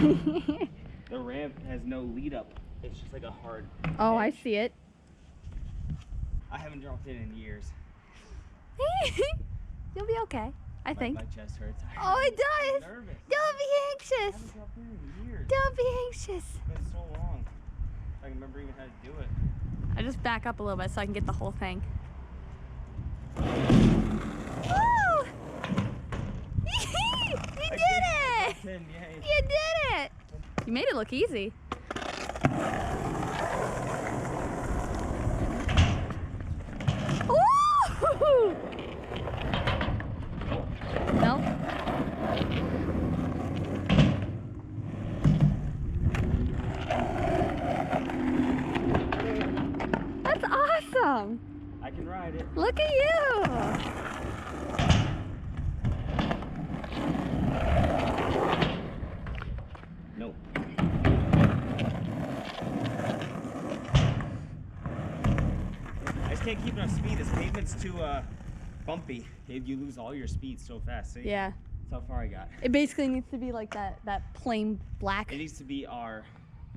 The ramp has no lead up. It's just like a hard Oh, edge. I see it. I haven't dropped it in years. You'll be okay, I think. My chest hurts. Oh, it does. I'm nervous. Don't be I anxious. haven't dropped in years. Don't be anxious. It's been so long. I can remember even how to do it. I just back up a little bit so I can get the whole thing. Woo! You did it! Yay. You did it! You made it look easy. Woo! Nope. That's awesome. I can ride it. Look at you. Nope. I just can't keep enough speed. This pavement's too bumpy. You lose all your speed so fast. See? Yeah. That's how far I got. It basically needs to be like that plain black. It needs to be our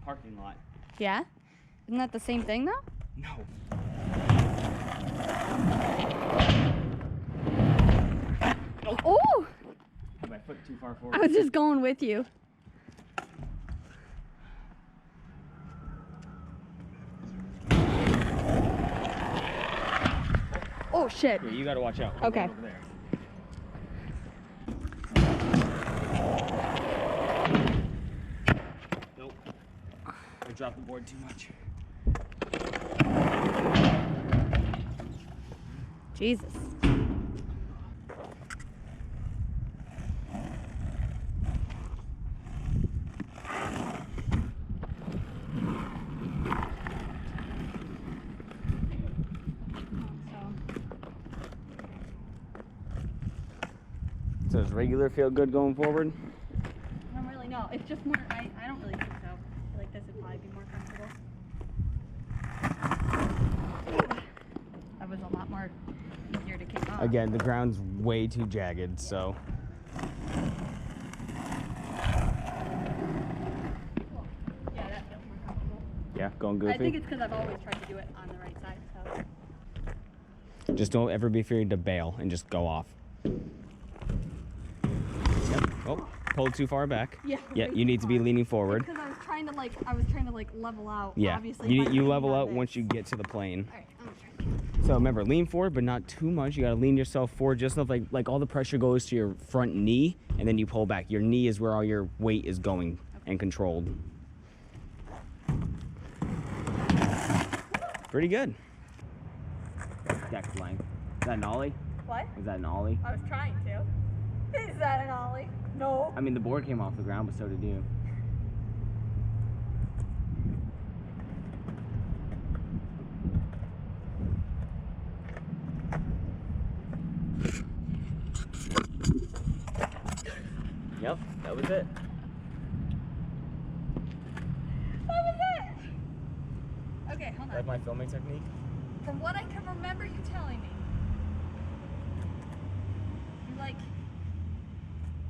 parking lot. Yeah? Isn't that the same thing though? No. Oh! Put my foot too far forward. I was just going with you. Oh shit. Yeah, you gotta watch out. Okay. Over there. Nope. I dropped the board too much. Jesus. So does regular feel good going forward? I don't really know. It's just more, I don't really think so. I feel like this would probably be more comfortable. That was a lot more easier to kick off. Again, the ground's way too jagged, so. Yeah, that feels more comfortable. Yeah, going goofy. I think it's because I've always tried to do it on the right side, so. Just don't ever be afraid to bail and just go off. Yep. Oh, pulled too far back. Yeah. Yeah, you need to be leaning forward. Because I was trying to like level out. Yeah. Obviously, You level out once you get to the plane. All right, I'm gonna try. So remember, lean forward, but not too much. You gotta lean yourself forward just enough, like all the pressure goes to your front knee, and then you pull back. Your knee is where all your weight is going and controlled. Pretty good. Deck flying. Is that an ollie? What? Is that an ollie? I was trying to. Is that an ollie? No. I mean, the board came off the ground, but so did you. Yep, that was it. That was it. Okay, hold on. That's my filming technique. From what I can remember you telling me,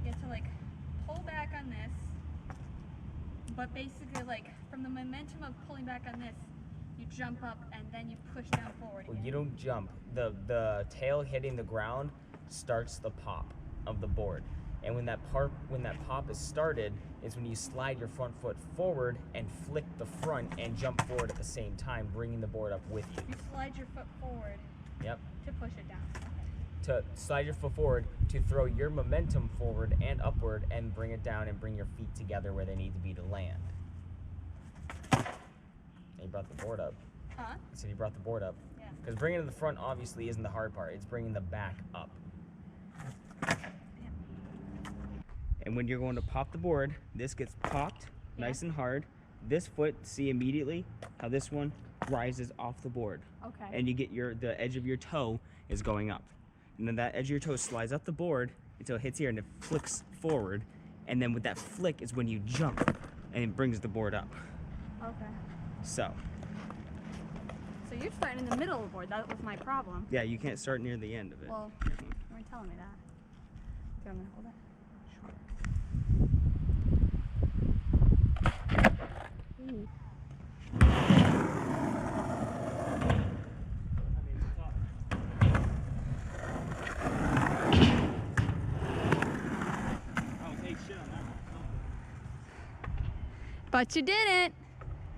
you have to like pull back on this, but basically like from the momentum of pulling back on this, you jump up and then you push down forward again. Well, you don't jump. The tail hitting the ground starts the pop of the board. And when that pop is started is when you slide your front foot forward and flick the front and jump forward at the same time, bringing the board up with you. You slide your foot forward. Yep. To push it down. Okay. To slide your foot forward to throw your momentum forward and upward and bring it down and bring your feet together where they need to be to land. And you brought the board up. Huh? I said you brought the board up. Yeah. Because bringing it to the front obviously isn't the hard part. It's bringing the back up. And when you're going to pop the board, this gets popped nice and hard. This foot, see immediately how this one rises off the board. Okay. And you get the edge of your toe is going up. And then that edge of your toe slides up the board until it hits here and it flicks forward. And then with that flick is when you jump and it brings the board up. Okay. So you're starting in the middle of the board. That was my problem. yeah, you can't start near the end of it. Well, you weren't telling me that. Do you want me to hold it? But you didn't.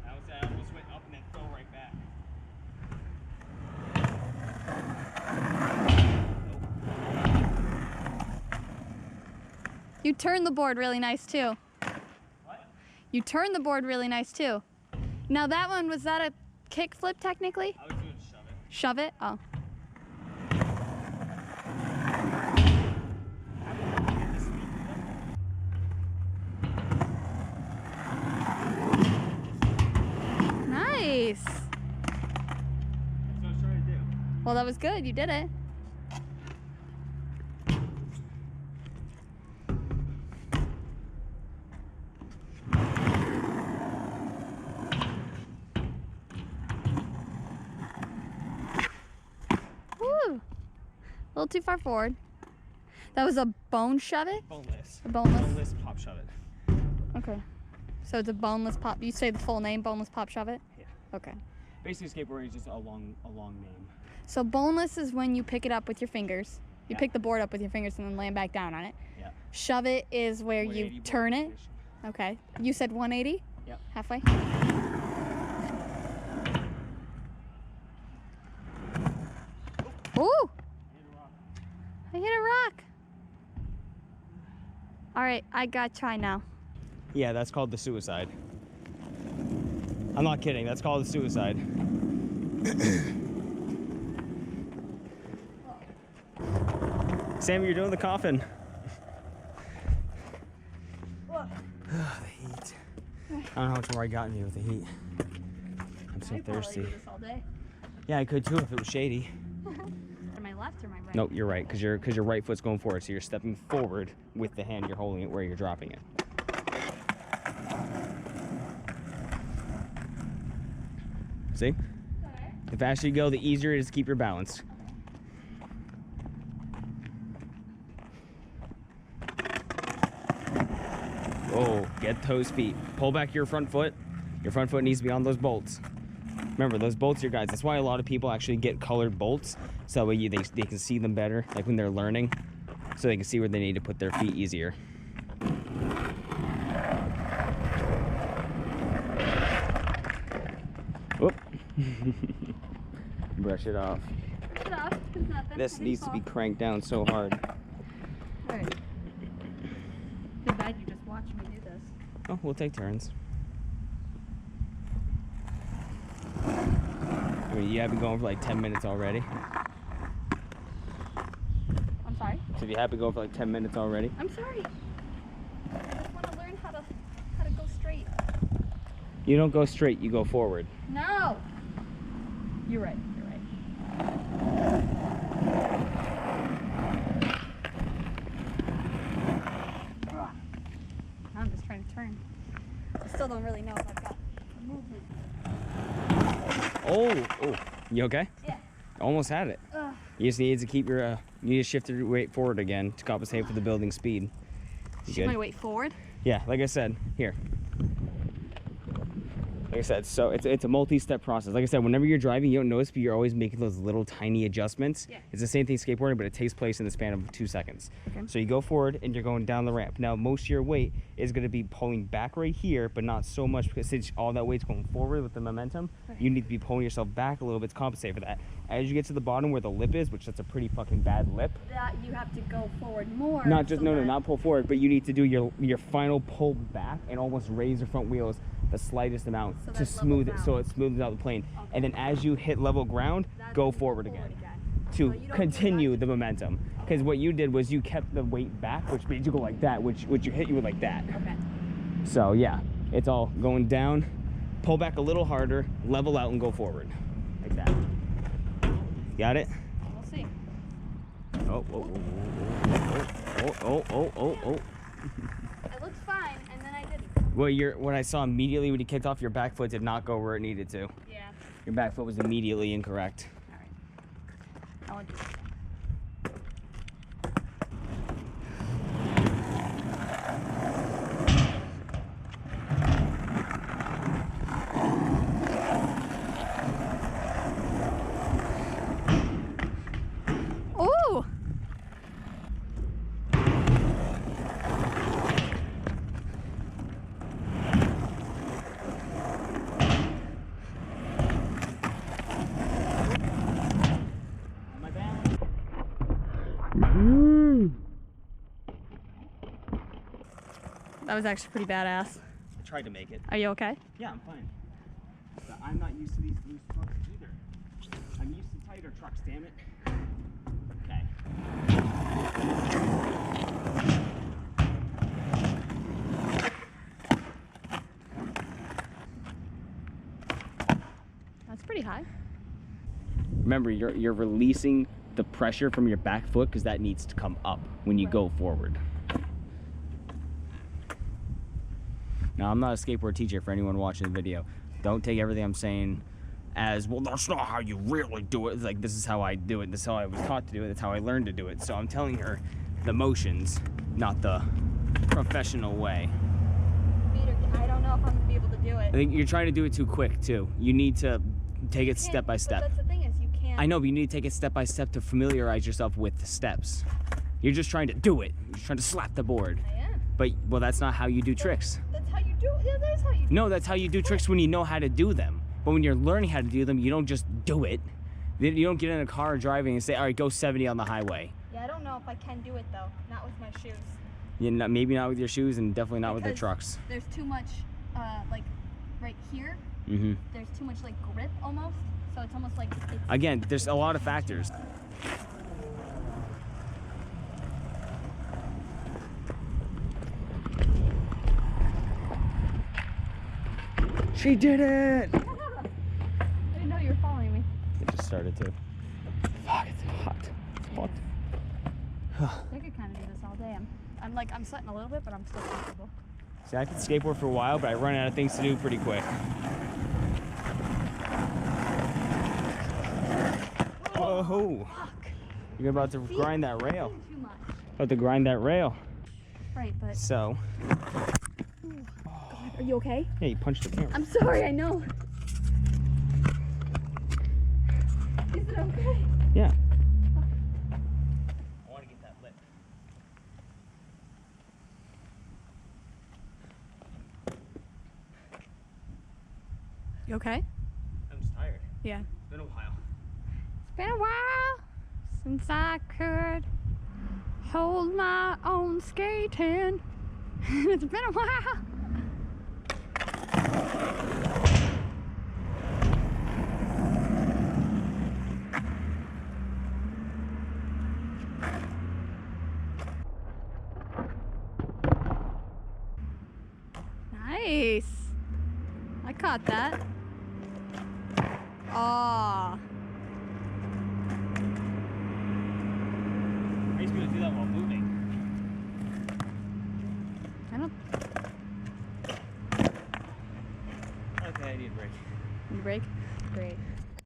I almost went up and then fell right back. You turned the board really nice too. What? You turned the board really nice too. Now that one, was that a kick flip technically? I was doing shove it. Shove it? Oh. Nice. That's what I was trying to do. Well, that was good. You did it. Woo. A little too far forward. That was a bone shove it? Boneless. A boneless? Boneless pop shove it. Okay. So it's a boneless pop. You say the full name, boneless pop shove it? Yeah. Okay. Basically, skateboarding is just a long name. So boneless is when you pick it up with your fingers. You Yeah. pick the board up with your fingers and then land back down on it. Yeah. Shove it is where 180 you board turn it. position. Okay. You said 180? Yep. Halfway? Ooh! I hit a rock. All right, I got try now. Yeah, that's called the suicide. I'm not kidding. That's called the suicide. Sam, you're doing the coffin. The heat. I don't know how much more I got in you with the heat. I'm so thirsty. This all day. Yeah, I could too if it was shady. To my left or my right? Nope, you're right, because your right foot's going forward, so you're stepping forward with the hand you're holding it where you're dropping it. See? Okay. The faster you go, the easier it is to keep your balance. Oh, get those feet. Pull back your front foot. Your front foot needs to be on those bolts. Remember, those bolts are your guys. That's why a lot of people actually get colored bolts, so that way they can see them better, like when they're learning, so they can see where they need to put their feet easier. Whoop. Brush it off. Brush it off. It's nothing. This needs to be cranked down so hard. All right. Too bad you just watched me do this. Oh, we'll take turns. I mean, you have been going for like 10 minutes already. I'm sorry? So you have been going for like 10 minutes already. I'm sorry. I just want to learn how to go straight. You don't go straight, you go forward. No. You're right. You're right. I'm just trying to turn. I still don't really know if I've got movement. Oh, you okay? Yeah. Almost had it. You just need to keep your, you need to shift your weight forward again to compensate for the building speed. You Shift my good? weight forward? Yeah, like I said, here. Like I said, so it's a multi-step process. Like I said, whenever you're driving, you don't notice, but you're always making those little tiny adjustments. Yeah. It's the same thing skateboarding, but it takes place in the span of 2 seconds. Okay. So you go forward and you're going down the ramp. Now, most of your weight is going to be pulling back right here, but not so much, because since all that weight's going forward with the momentum, Right. you need to be pulling yourself back a little bit to compensate for that. As you get to the bottom where the lip is, which that's a pretty fucking bad lip, That you have to go forward more. not just so no, that- not pull forward, but you need to do your final pull back and almost raise your front wheels the slightest amount So to that smooth it, levels so out. it smooths out the plane. Okay. And then as you hit level ground, That's go when you forward pull it again So to you don't continue do the momentum. Because what you did was you kept the weight back, which made you go like that, which you hit you with like that. Okay. So yeah, it's all going down, pull back a little harder, level out, and go forward like that. Got it? We'll see. Oh, oh. It looks fine, and then I didn't. Well, what I saw immediately when you kicked off, your back foot did not go where it needed to. Yeah. Your back foot was immediately incorrect. All right. I want to do this. That was actually pretty badass. I tried to make it. Are you okay? Yeah, I'm fine. But I'm not used to these loose trucks either. I'm used to tighter trucks, damn it. Okay. That's pretty high. Remember, you're releasing the pressure from your back foot because that needs to come up when you go forward. Now, I'm not a skateboard teacher for anyone watching the video. Don't take everything I'm saying as, well, that's not how you really do it. It's like, this is how I do it. This is how I was taught to do it. That's how I learned to do it. So I'm telling her the motions, not the professional way. Peter, I don't know if I'm going to be able to do it. I think you're trying to do it too quick, too. You need to take it step by step. But that's the thing is, you can't. I know, but you need to take it step by step to familiarize yourself with the steps. You're just trying to do it. You're just trying to slap the board. I am. But, well, that's not how you do tricks. That's how you do it. Yeah, that is how you do it. No, that's how you do tricks when you know how to do them. But when you're learning how to do them, you don't just do it. Then you don't get in a car driving and say, all right, go 70 on the highway. Yeah, I don't know if I can do it, though. Not with my shoes. Yeah, maybe not with your shoes and definitely not with the trucks. There's too much, like, right here. Mm-hmm. There's too much, like, grip, almost. So it's almost like... Again, there's a lot of factors. She did it! I didn't know you were following me. It just started to. Fuck, it's hot. It's hot. I could kind of do this all day. I'm sweating a little bit, but I'm still comfortable. See, I could skateboard for a while, but I run out of things to do pretty quick. Whoa! Fuck. You're about to grind that rail. Too much. About to grind that rail. Right, but... So. God, are you okay? Yeah, you punched the camera. I'm sorry, I know. Is it okay? Yeah. I want to get that lit. You okay? I'm just tired. Yeah. It's been a while. It's been a while since I could hold my own skating. It's been a while. Nice. I caught that. Oh. I used to be able to do that while moving. I don't. Okay, I need a break. Need a break? Great.